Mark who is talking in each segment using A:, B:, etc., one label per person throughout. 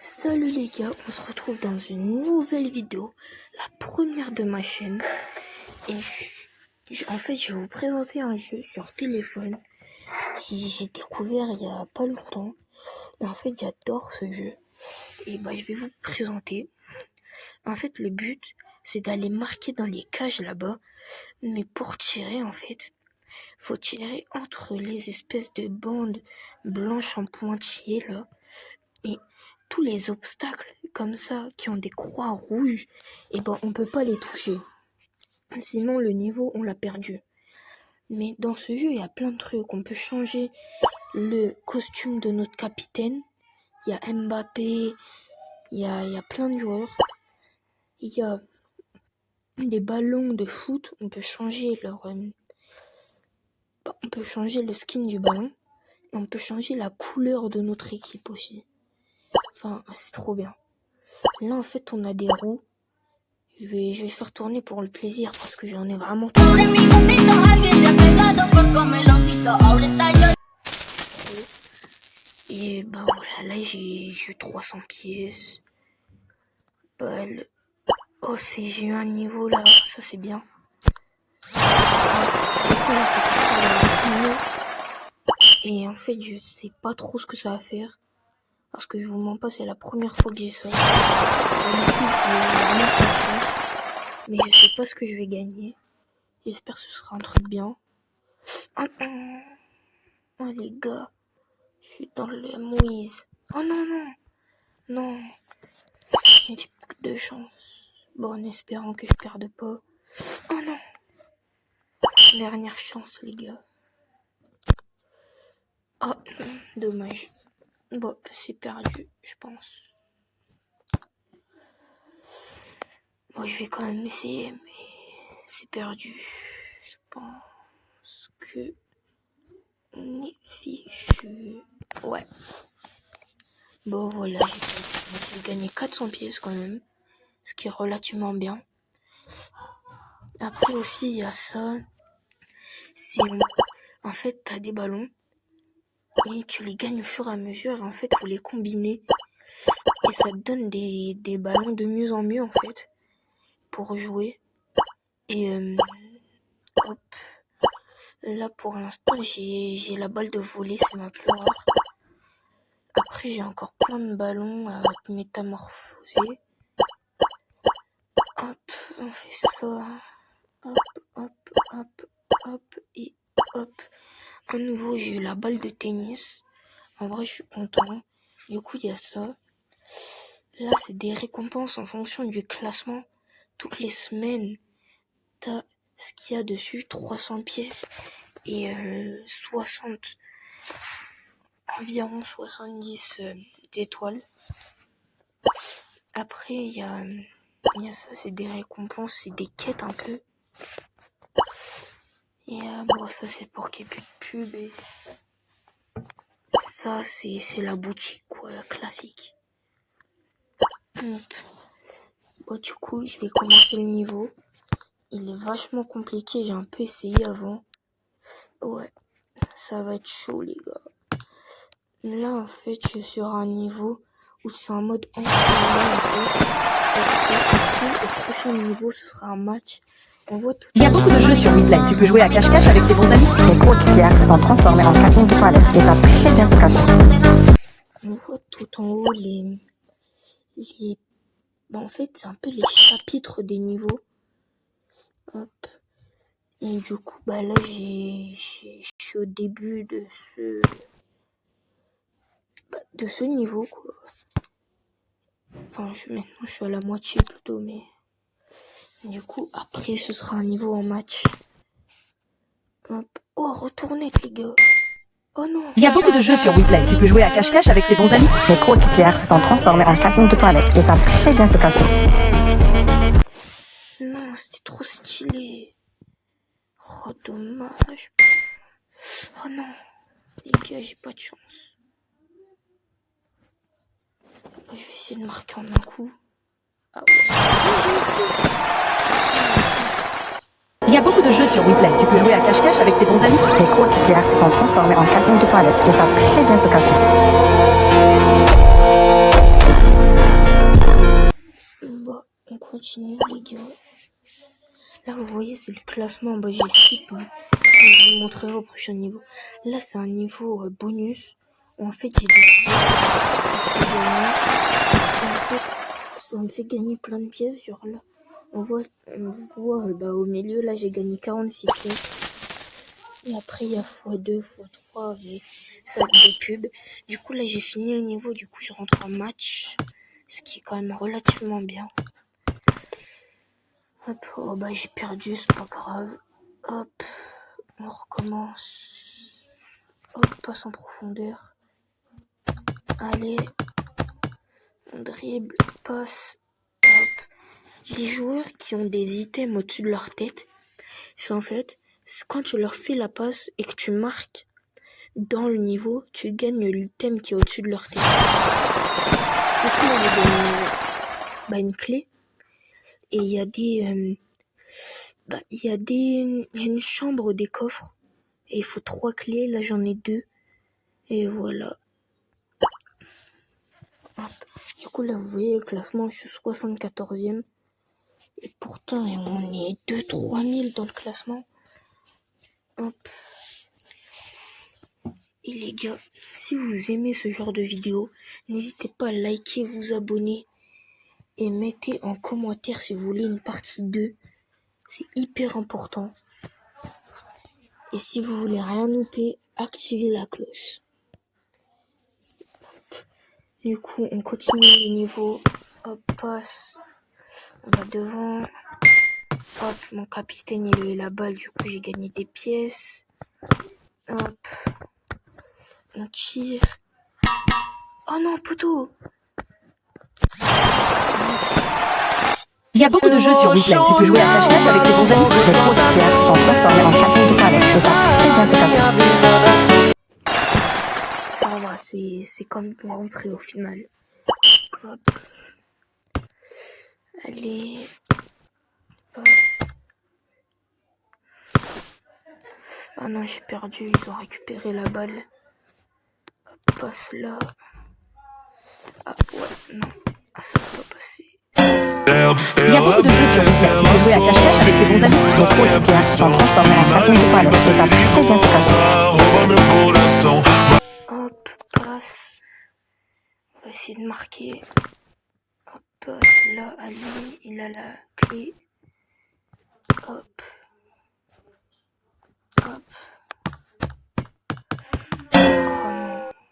A: Salut les gars, on se retrouve dans une nouvelle vidéo, la première de ma chaîne. Et en fait, je vais vous présenter un jeu sur téléphone que j'ai découvert il y a pas longtemps. Et en fait, j'adore ce jeu. Et je vais vous présenter. En fait, le but, c'est d'aller marquer dans les cages là-bas. Mais pour tirer, en fait, faut tirer entre les espèces de bandes blanches en pointillés là. Et tous les obstacles comme ça qui ont des croix rouges, on peut pas les toucher. Sinon le niveau on l'a perdu. Mais dans ce jeu il y a plein de trucs. On peut changer le costume de notre capitaine. Il y a Mbappé, il y a plein de joueurs. Il y a des ballons de foot. On peut changer on peut changer le skin du ballon. Et on peut changer la couleur de notre équipe aussi. Enfin, c'est trop bien. Là, en fait, on a des roues. Je vais faire tourner pour le plaisir parce que j'en ai vraiment trop. Et voilà, là, j'ai 300 pièces. Oh, j'ai eu un niveau là. Ça, c'est bien. Et en fait, je sais pas trop ce que ça va faire. Parce que je vous mens pas, c'est la première fois que j'ai ça. D'habitude, j'ai vraiment pas de chance. Mais je sais pas ce que je vais gagner. J'espère que ce sera un truc bien. Oh les gars, je suis dans le mouise. Oh non. J'ai beaucoup de chance. Bon, en espérant que je perde pas. Oh non. Dernière chance les gars. Oh, dommage. Bon, c'est perdu, je pense. Bon, je vais quand même essayer, mais c'est perdu. Je pense que on est fichu. Ouais. Bon, voilà, j'ai gagné 400 pièces quand même, ce qui est relativement bien. Après aussi, il y a ça. En fait, t'as des ballons et tu les gagnes au fur et à mesure. Et en fait, faut les combiner et ça te donne des ballons de mieux en mieux en fait pour jouer. Et hop. Là pour l'instant j'ai la balle de volley, c'est ma plus rare. Après j'ai encore plein de ballons à métamorphoser. Hop, on fait ça. Hop et hop. À nouveau j'ai eu la balle de tennis. En vrai je suis content. Du coup il y a ça. Là c'est des récompenses en fonction du classement. Toutes les semaines t'as ce qu'il y a dessus, 300 pièces et environ 70 étoiles. Après il y a ça, c'est des récompenses, c'est des quêtes un peu. Et ça c'est pour qu'il n'y ait plus de pub. Et ça c'est la boutique quoi, classique. Du coup je vais commencer le niveau. Il est vachement compliqué, j'ai un peu essayé avant. Ouais, ça va être chaud les gars. Là en fait je suis sur un niveau où c'est en mode entraînement un peu. Et après au prochain niveau ce sera un match. On voit tout.
B: Il y a beaucoup de jeux sur WePlay. Tu peux jouer à cache-cache avec tes bons amis.
C: Les coéquipières se sont transformées en cabine de toilette et savent très bien se cacher.
A: On voit tout en haut les... en fait c'est un peu les chapitres des niveaux. Hop. Et du coup là je suis au début de ce niveau quoi. Enfin maintenant je suis à la moitié plutôt, mais du coup après ce sera un niveau en match. Hop. Oh retournez les gars. Oh non.
B: Il y a beaucoup de jeux sur WePlay. Tu peux jouer à cache-cache avec tes bons amis.
C: Les coéquipières se sont transformées en cabine de toilette et savent très bien se cacher.
A: Non, c'était trop stylé. Oh dommage. Oh non. Les gars, j'ai pas de chance. Je vais essayer de marquer en un coup. Ah ouais.
B: Il y a beaucoup de jeux sur WePlay. Tu peux jouer à cache-cache avec tes bons amis.
C: Les coéquipières se sont transformées en cabine de toilette et savent très bien se cacher.
A: continue les gars. Là vous voyez c'est le classement, bah j'ai skip mais je vous montrerai au prochain niveau. Là c'est un niveau bonus où en fait j'ai des pièces que je peux gagner. Et en fait ça me fait gagner plein de pièces, genre là on voit bah, au milieu là j'ai gagné 46 pièces. Et après il y a x2, x3 mais ça des pubs. Du coup là j'ai fini le niveau, du coup je rentre en match. Ce qui est quand même relativement bien. Hop, oh bah j'ai perdu, c'est pas grave. Hop, on recommence. Hop, passe en profondeur. Allez, on dribble, passe. Hop. Les joueurs qui ont des items au-dessus de leur tête, c'est en fait, quand tu leur fais la passe et que tu marques dans le niveau, tu gagnes l'item qui est au-dessus de leur tête. Du coup, on a une clé. Et il y a une chambre des coffres. Et il faut 3 clés. Là, j'en ai 2. Et voilà. Hop. Du coup, là, vous voyez le classement. Je suis 74e. Et pourtant, on est 2-3 000 dans le classement. Hop. Et les gars, si vous aimez ce genre de vidéo, n'hésitez pas à liker, vous abonner. Et mettez en commentaire si vous voulez une partie 2. C'est hyper important. Et si vous voulez rien louper, activez la cloche. Du coup, on continue le niveau. Hop, passe. On va devant. Hop, mon capitaine, il a eu la balle. Du coup, j'ai gagné des pièces. Hop. On tire. Oh non, poteau!
B: Il y a beaucoup de jeux sur Replay. Tu peux jouer à cache-cache avec tes bons amis.
C: Les gros de pierre sont transformés en cabines de toilette. Ils savent très bien se cacher.
A: Ça va, c'est comme pour rentrer au final. Hop. Allez. Passe. Ah non, j'ai perdu. Ils ont récupéré la balle. Hop, passe là. Ah ouais, non. Ah, ça va pas passer.
B: Il y a beaucoup de jeux sur Replay. Tu peux jouer à cache-cache avec tes bons amis.
C: Les gros de pierre sont transformés en cabines de toilette. Ils savent très bien se cacher.
A: Hop, passe. On va essayer de marquer. Hop, passe là, à lui. Il a la clé. Hop. Hop.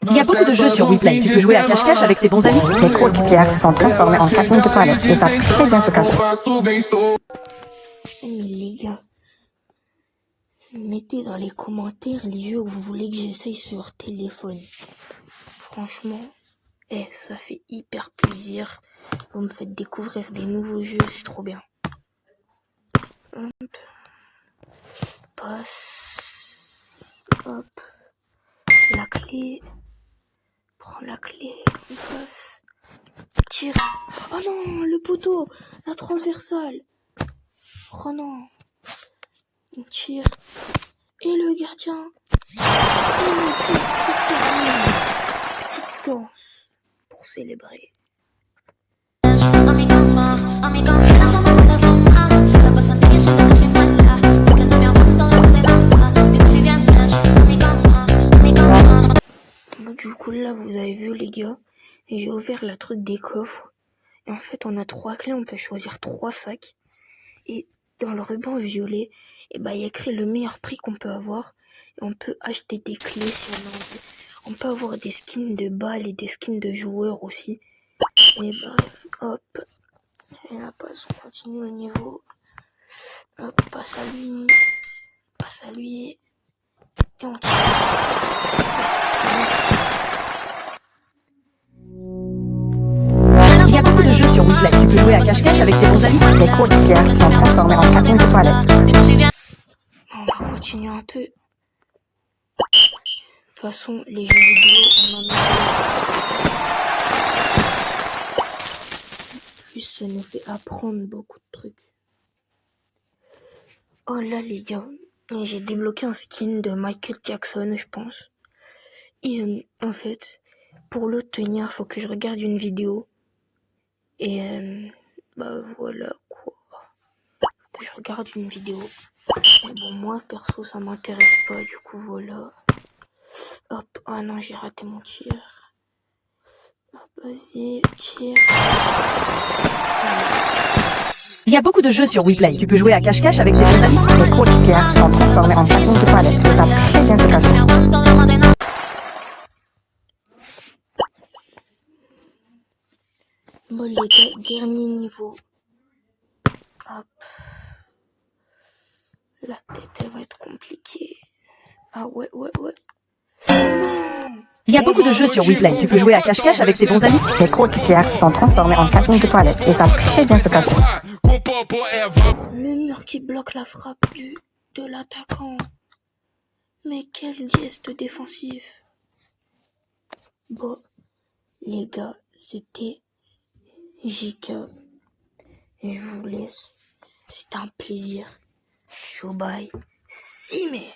B: Il y a beaucoup de jeux sur Replay. Tu peux jouer à cache-cache avec tes bons amis.
C: Les gros de pierre sont transformés en cabines de toilette. Ils savent très bien se cacher.
A: Mais les gars, mettez dans les commentaires les jeux que vous voulez que j'essaye sur téléphone. Franchement, ça fait hyper plaisir. Vous me faites découvrir des nouveaux jeux, c'est trop bien. Hop. Passe. Hop. La clé. Prends la clé. On passe. Tire. Oh non, le poteau. La transversale. Oh non. On tire. Et le gardien. Et le tir qui termine. Petite danse pour célébrer. Du coup là vous avez vu les gars, j'ai ouvert la truc des coffres. Et en fait on a 3 clés, on peut choisir 3 sacs. Et dans le ruban violet, il y a écrit le meilleur prix qu'on peut avoir. Et on peut acheter des clés si on a envie. On peut avoir des skins de balles et des skins de joueurs aussi. Et hop. Et là passe, on continue le niveau. Hop, passe à lui. Passe à lui. Et on tire.
B: Il y a beaucoup de jeux sur Replay. Tu peux jouer à cache-cache avec tes bons amis.
C: Les gros de pierre sont transformés en cabines de toilette.
A: On va continuer un peu. De toute façon, les jeux vidéo, on en a. En plus, ça nous fait apprendre beaucoup de trucs. Oh là, les gars, j'ai débloqué un skin de Michael Jackson, je pense. Et en fait, pour l'obtenir, faut que je regarde une vidéo. Et Bah voilà quoi. Je regarde une vidéo. Mais bon, moi perso, ça m'intéresse pas, du coup voilà. Hop, ah non, j'ai raté mon tir. Hop, vas-y, tir.
B: Il y a beaucoup de jeux sur WePlay. Tu peux jouer à cache-cache avec tes bons amis.
C: Les coéquipières sont transformées en cabine de toilette et savent très bien se cacher.
A: Bon les gars, dernier niveau. Hop. La tête, elle va être compliquée. Ah ouais.
B: Il y a beaucoup de jeux sur WePlay. Tu peux jouer à cache-cache avec tes bons amis.
C: Les coéquipières sont transformées en cabine de toilette et savent très bien se cacher.
A: Le mur qui bloque la frappe de l'attaquant. Mais quel geste défensif. Bon, les gars, c'était JK. Et je vous laisse. C'était un plaisir. Show bye. Cimer.